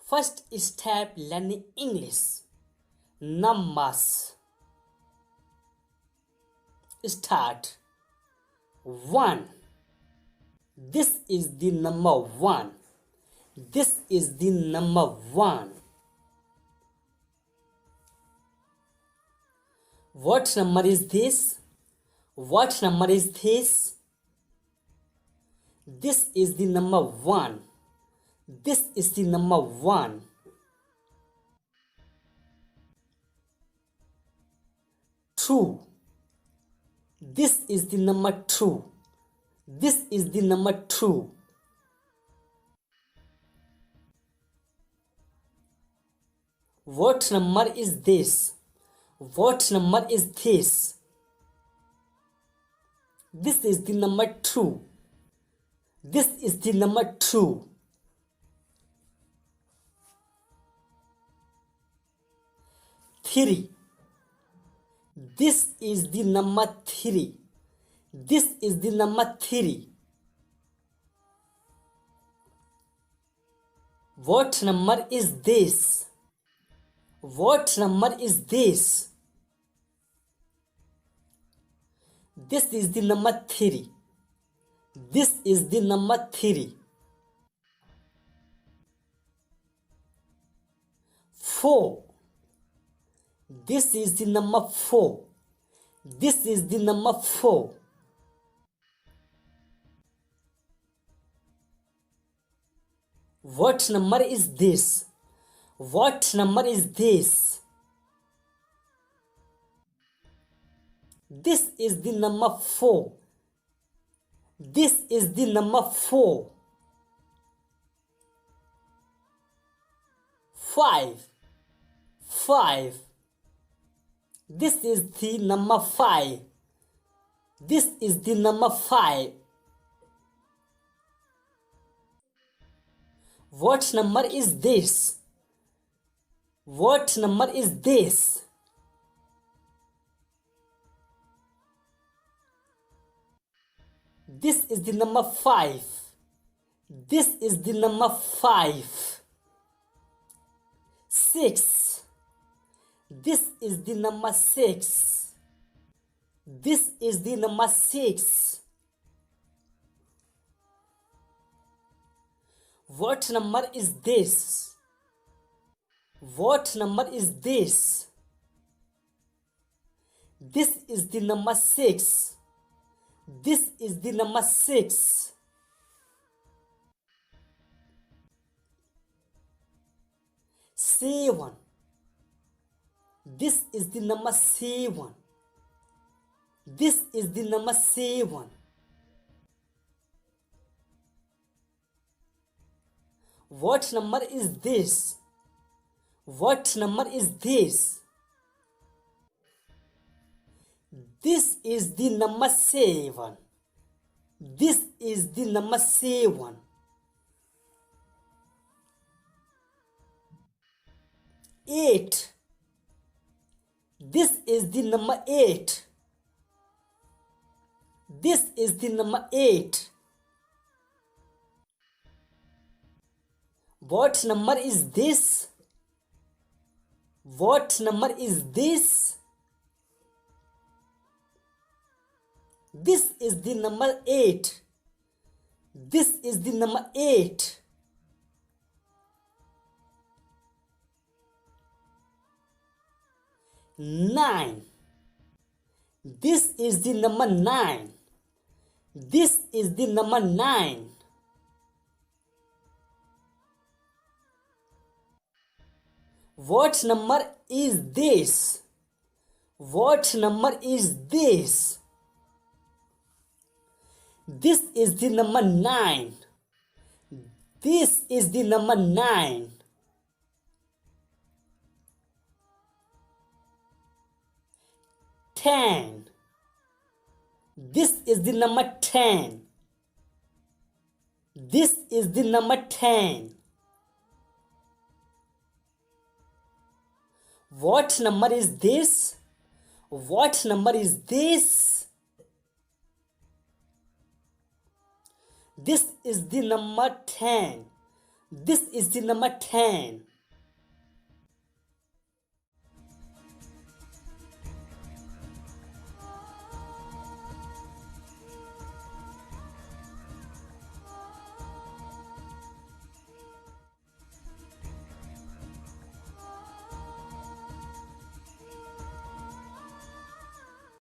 First step learning English. Numbers. Start. 1. This is the number 1. This is the number 1. What number is this? What number is this? This is the number 1. This is the number 1. 2. This is the number 2. This is the number 2. What number is this? What number is this? This is the number 2. This is the number 2. 3. This is the number 3. This is the number 3. What number is this? What number is this? This is the number 3. This is the number 3. 4. This is the number 4. This is the number 4. What number is this? What number is this? This is the number 4. This is the number 4. 5. 5. This is the number 5. This is the number 5. What number is this? What number is this? This is the number 5. This is the number 5. 6. This is the number 6. This is the number 6. What number is this? What number is this? This is the number 6. This is the number 6. 7. This is the number 7. This is the number 7. What number is this? What number is this? This is the number 7. This is the number 7. 8. This is the number 8. This is the number 8. What number is this? What number is this? This is the number 8. This is the number 8. 9. This is the number 9. This is the number 9. What number is this? What number is this? This is the number 9. This is the number 9. 10. This is the number 10. This is the number 10. What number is this? What number is this? This is the number 10. This is the number 10.